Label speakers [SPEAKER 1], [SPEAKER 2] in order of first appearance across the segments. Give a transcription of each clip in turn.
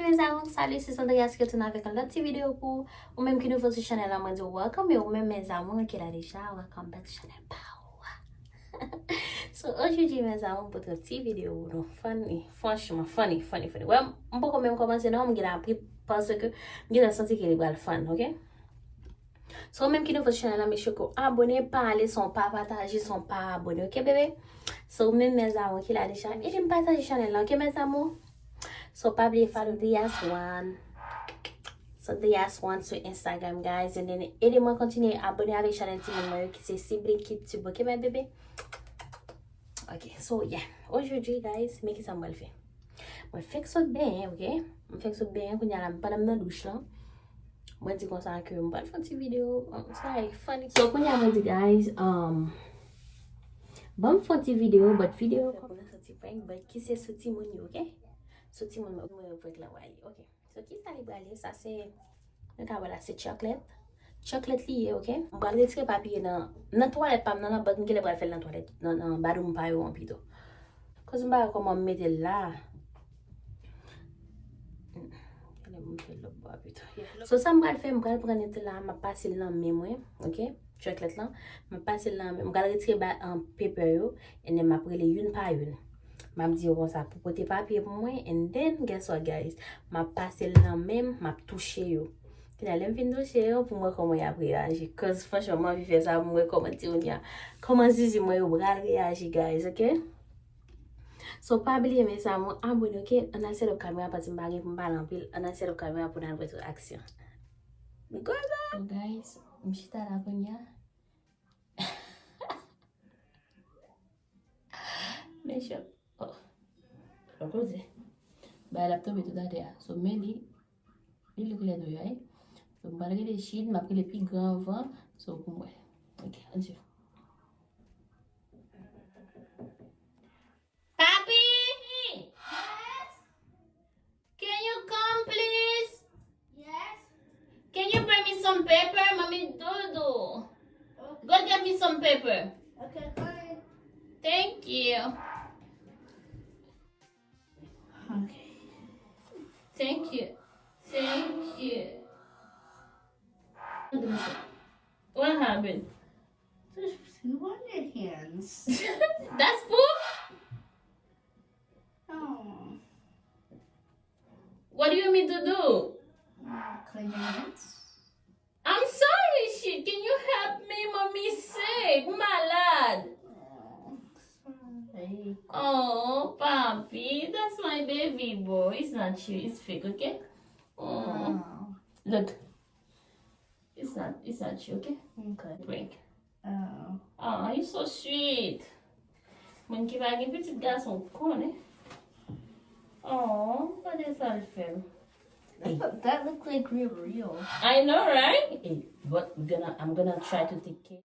[SPEAKER 1] mes amis, salut, c'est Sandria qui retourne avec une autre petite vidéo pour ou même qui nous faut sur channel là, moi dire welcome ou même mes amis qui l'a déjà welcome back to channel Power. So aujourd'hui mes amis pour une petite vidéo donc funny, franchement funny. Ouais, on peut quand même commencer non, on a appris parce que j'ai senti qu'il est fun, OK? So même qui nous faut sur channel là, mes chocos, abonnez, parlez, sont pas partagés, sont pas abonnés, OK bébé? So même mes amis qui l'a déjà, et j'aime partager channel là, OK mes amis? So probably follow the one. So the one sur Instagram, guys. And then aidez-moi à continuer à abonner avec la chaîne Timon qui c'est Sibling Kid OK, ma bébé? Ok, so yeah. Aujourd'hui, guys, mais qui ça m'a fait? Moi, fais que ça bien, ok? Je fais que ça bien, quand il y a la madame dans la douche là. Moi, je dis comme ça que je vais faire une petite vidéo. It's like funny. So, quand il y a dit, guys, bon, faire une petite vidéo, but vidéo, but qui c'est ce Timon, ok? So, Timon, je vais la voir, ok? So, qui ça les ça c'est. Voilà, c'est chocolate. Chocolate lié, ok? On va retirer papier dans la toilette, pas dans la boîte, on va faire dans la toilette, dans badoum pa yo en plutôt. Cause on va comment mettre là. So ça me faire, me prendre là, m'a passer là même, ok? Chocolate là, m'a passer là, me retirer un paper yo, et then m'a prendre une par une. M'a dit comme ça pour porter papier pour moi, and then guess what guys, m'a passer là même, m'a toucher yo. Finalement, je vais toucher pour moi comment il a réagi. Parce que franchement, je fais ça pour moi comment dire, comment si moi je vais réagir guys, ok? So pas oublier mes amis, abonnez, ok? On a set up caméra parce que je vais vous parler en pile. On a set up caméra pour notre action. Go so guys, je suis à la conya. Mais je oh. Close. Bah laptop est tout derrière. So mais il le clair de yoy. So malgré les chines, m'a pris les plus grands vents, so pour moi. OK, on y va. Papi!
[SPEAKER 2] Yes?
[SPEAKER 1] Can you come please?
[SPEAKER 2] Yes?
[SPEAKER 1] Can you bring me some paper? Mommy Dodo.
[SPEAKER 2] Okay.
[SPEAKER 1] Go get me some paper.
[SPEAKER 2] Okay, fine.
[SPEAKER 1] Thank you. Okay. Thank you. Thank you. What happened?
[SPEAKER 2] There's poop on your hands.
[SPEAKER 1] That's poop?
[SPEAKER 2] Oh.
[SPEAKER 1] What do you want me to do?
[SPEAKER 2] Clean your hands.
[SPEAKER 1] I'm sorry, shit. Can you help me? Mommy's sick. My lad.
[SPEAKER 2] Oh, sorry.
[SPEAKER 1] Oh, Papi. That's my baby boy. It's not you. It's fake, okay? Oh.
[SPEAKER 2] Oh.
[SPEAKER 1] Look. It's not you, okay?
[SPEAKER 2] Okay.
[SPEAKER 1] Drink.
[SPEAKER 2] Oh.
[SPEAKER 1] Oh, you're so sweet. Mon qui va un petit garçon con, eh? Oh, what is that film?
[SPEAKER 2] That looked like real.
[SPEAKER 1] I know, right? Hey, but I'm gonna try to take care.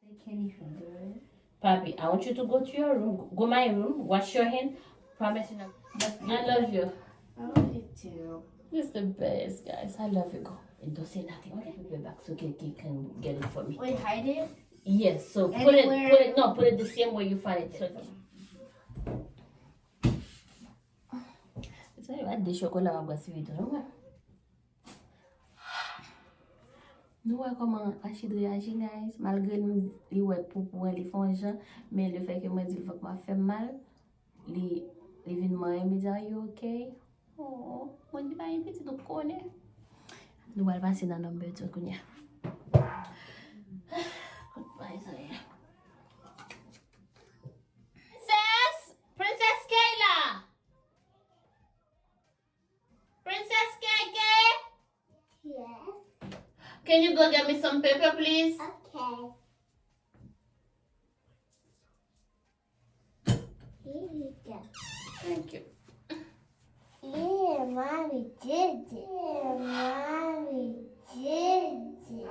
[SPEAKER 2] They can't even do it.
[SPEAKER 1] Papi, I want you to go to your room, go my room, wash your hand. Promise you not. I love you.
[SPEAKER 2] I love you too.
[SPEAKER 1] You're the best, guys. I love you. Go. And don't say nothing, okay? Put it back so Kiki can get it for me.
[SPEAKER 2] Wait, hide it?
[SPEAKER 1] Yes, so
[SPEAKER 2] Anywhere.
[SPEAKER 1] put it the same way you find it. So, it's very des chocolats à boire vite, non? Nous voyons comment Rachid réagit, guys. Malgré nous, les ouais pour les font gens, mais le fait que moi dis il faut que m'a fait mal, les événements me dit are you okay? Oh, moi dis pas un petit de connaît. Nous allons passer dans number 2 kunya. Goodbye, Zaya. Princess Kayla. Princess Keke.
[SPEAKER 3] Yes.
[SPEAKER 1] Can you go get me some paper, please?
[SPEAKER 3] Okay. Here you go.
[SPEAKER 1] Thank you.
[SPEAKER 3] Yeah, Mommy did it. Yeah, Mommy did it.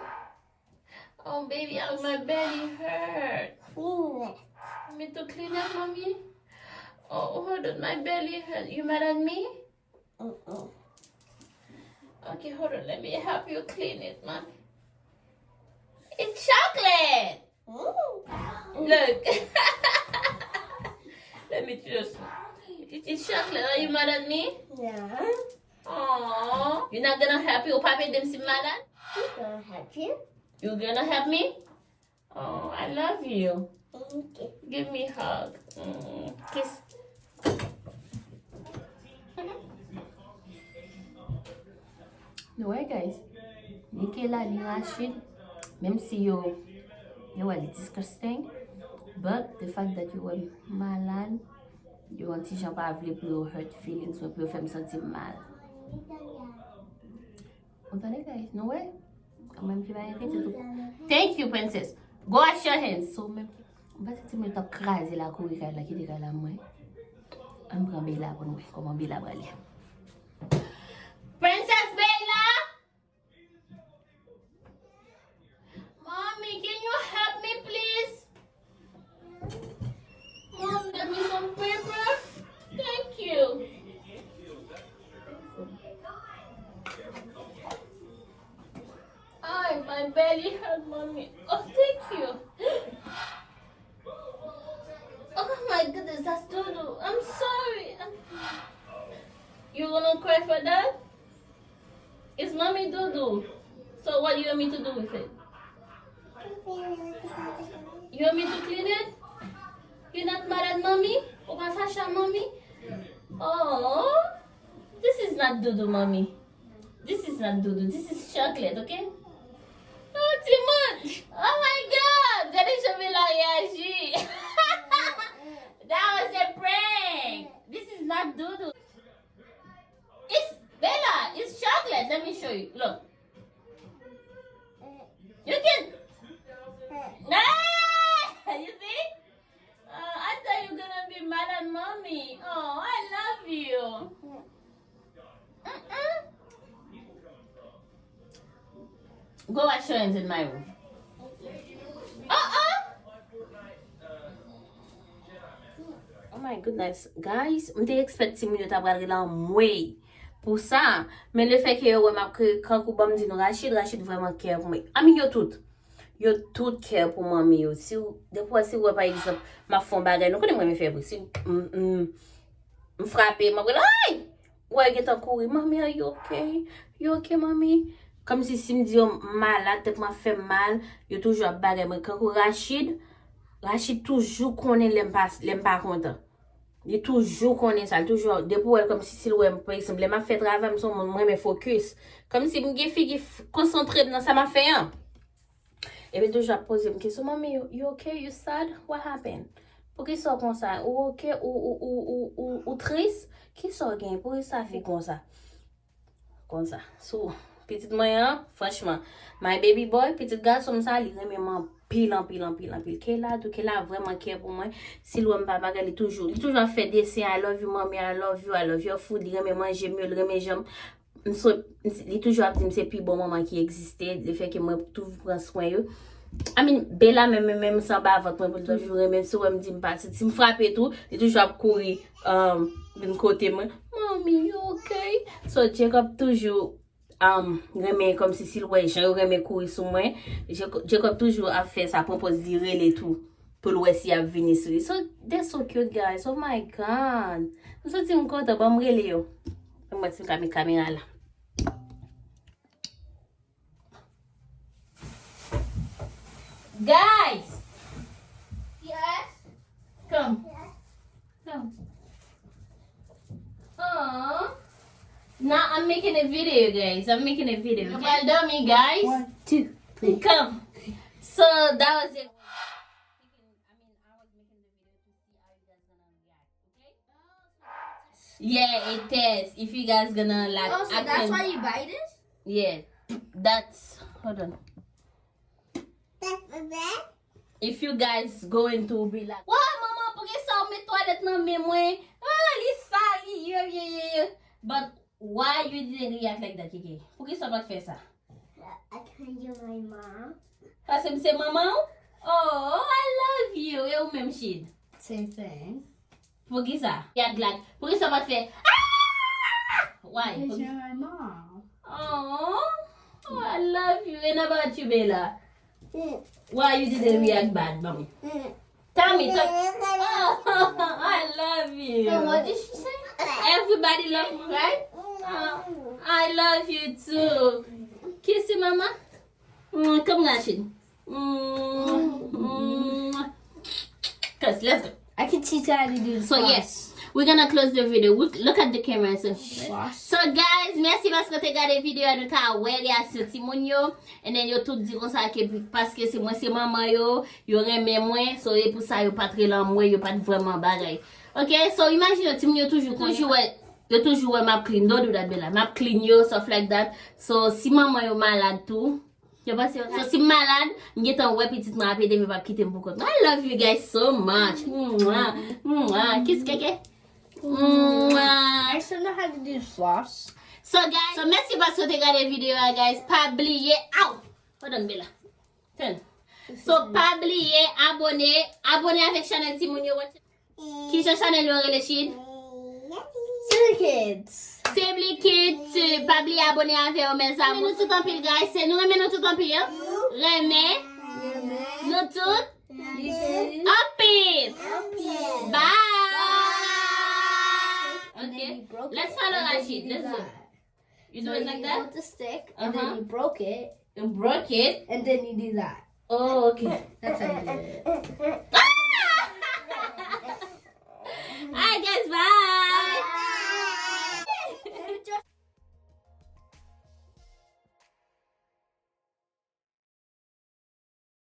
[SPEAKER 1] Oh, baby, my belly hurt.
[SPEAKER 3] Clean it.
[SPEAKER 1] Want me to clean up, mommy? Oh, hold on, my belly hurt. You mad at me?
[SPEAKER 3] Mm-mm.
[SPEAKER 1] Okay, hold on. Let me help you clean it, mommy. It's chocolate.
[SPEAKER 3] Mm.
[SPEAKER 1] Look. Let me just. It's It's chocolate. Are you mad at me?
[SPEAKER 3] Yeah.
[SPEAKER 1] Aww. You're not gonna help your Papa them see mad at?
[SPEAKER 3] I'm gonna help you.
[SPEAKER 1] You gonna help me? Oh, I love you.
[SPEAKER 3] Okay.
[SPEAKER 1] Give me a hug. Kiss. No way, guys. Nikela, ni Rashid, même si you were disgusting, but the fact that you were malade, you want to jump out of your hurt feelings, or you feel something mal. Entendez, guys? No way. Quand même, tu vas arrêter tout. Thank you, princess. Go wash your hands. So, même. On va se mettre à craser la couille là qui est là moi. On prend Bella pour nous. Comment Bella va aller? Princess Bella. Mommy, can you help me, please? Mom, get me some paper. Thank you. Ay, my belly hurt, mommy. Oh, thank you. Oh my goodness, that's Dodo. I'm sorry. You gonna cry for that? It's mommy Dodo. So what do you want me to do with it? You want me to clean it? You're not mad at mommy? Opa Sasha, mommy? Oh, this is not Dodo, mommy. This is not Dodo. This is chocolate, okay? Oh, Timon! Oh my God! Daddy should be like, yeah, that was a prank. This is not Dodo. It's Bella. It's chocolate. Let me show you. Look. You can. Ah! You see? I thought you were gonna be mad at mommy. Oh, I love you. Go wash your hands in my room. Oh my goodness, guys, je expect 10 minutes après aller là moi pour ça, mais le fait que yo m'a que quand ku bam dit Rachid vraiment care pour moi. Ami yo tout care pour moi yo. Si des fois si ou par exemple ma fond bagay, nous connais moi me faire si me frapper, m'a ay! Ouais, get en courir, mamie, are you okay? You okay, mamie? Comme si me dit malade, tête m'a fait mal, yo toujours bagay moi quand Rachid toujours connaît l'aime pas content. Il toujours connaît ça, toujours depuis comme si par exemple, m'a fait travail son moi me focus. Comme si me fille concentré dans ça m'a fait hein. Et puis toujours poser une question, mamie, you okay? You sad? What happened? Pourquoi ça comme ça? Ou okay ou triste? Qui ça gagne? Pourquoi ça fait comme ça? Comme ça. So, petite moyen, franchement, my baby boy, petit garçon ça, il remet pile. Qu'elle a vraiment care pour moi. Si l'homme papa, il toujours fait dessin, I love you, mommy, I love you, food, il remet manger mieux, il remet j'aime. Il toujours dit c'est plus bon moment qui existait, le fait que moi tout prend soin eux. I mean, Bella même sans bas votre moi pour toujours même si on me dit pas si me frappe et tout, il toujours courir d'un côté moi. Mommy, you okay? So Jacob toujours remet comme si s'il ouais, je remet courir sur moi. Jacob toujours a fait ça propose dire et tout pour le si a venir sur. So they're so cute guys. Oh my god. Nous sommes encore de bon relé yo. Moi c'est caméra là. Guys!
[SPEAKER 3] Yes.
[SPEAKER 1] Come.
[SPEAKER 3] Yes.
[SPEAKER 1] Come. Aww. Now I'm making a video, guys. I'm making a video. Well done, me, guys.
[SPEAKER 2] 1, 2, 3.
[SPEAKER 1] Come. So that was it. Yeah, it is. If you guys gonna like,
[SPEAKER 2] Oh, so that's why you buy this?
[SPEAKER 1] Yeah, that's hold on.
[SPEAKER 3] That's the bed.
[SPEAKER 1] If you guys going to be like, wow, mama, porque só me toilet na memory. Ah, Lisa, yeah. But why you didn't react like that, Kiki? Porque só pode fazer ça?
[SPEAKER 3] I can do my mom.
[SPEAKER 1] Parce que c'est maman? Oh, I love you. Eu mesmo, Shid.
[SPEAKER 2] Same thing.
[SPEAKER 1] Por que ça? React like, por que só pode fazer? Ah! Why?
[SPEAKER 2] Because you're my mom.
[SPEAKER 1] Oh, I love you. And about you, Bella?
[SPEAKER 3] Mm,
[SPEAKER 1] Why you didn't react bad, mommy?
[SPEAKER 3] mm.
[SPEAKER 1] Tell me. Oh, I love you.
[SPEAKER 2] What did she say?
[SPEAKER 1] Everybody love me, right? Oh, I love you too. Kiss you, mama. Come on, Shin. Cause let's go.
[SPEAKER 2] I can teach you how to do the
[SPEAKER 1] So yes, we're gonna close the video. Look at the camera. So guys, merci parce que t'as regardé vidéo de ta réaction Timon yo. And then yo tout dit comme ça que parce que c'est moi c'est maman yo remè moi. So et pour ça yo pas très lent moi, yo pas vraiment bagay. Okay, so imagine Timon yo toujours map clean, don't do that bella. Map clean yo, stuff like that. So si maman yo malade tout. So si malade, m'get en ouais petite m'a appelé me pas quitter beaucoup. I love you guys so much. Kiss keke.
[SPEAKER 2] I still know how to do floss.
[SPEAKER 1] So guys, so merci parce que t'as regardé vidéo guys. Pas oublier. Ow! Hold on Bella. Turn. So pas oublier abonner avec channel Timon yo. Qui c'est channel yo relation?
[SPEAKER 2] Silly kids.
[SPEAKER 1] Sibly Kids, pas oublier abonner avec mes amis. Nous tout en pile guys, c'est nous remè nous tout en pile. Remè. Nous tout en pile. Bye. Okay. Let's follow Rashid. Let's do it. You do it like that?
[SPEAKER 2] With the stick, and then you broke it,
[SPEAKER 1] You broke it.
[SPEAKER 2] and then you do that.
[SPEAKER 1] Oh, okay.
[SPEAKER 2] That's how you do it.
[SPEAKER 1] Ah!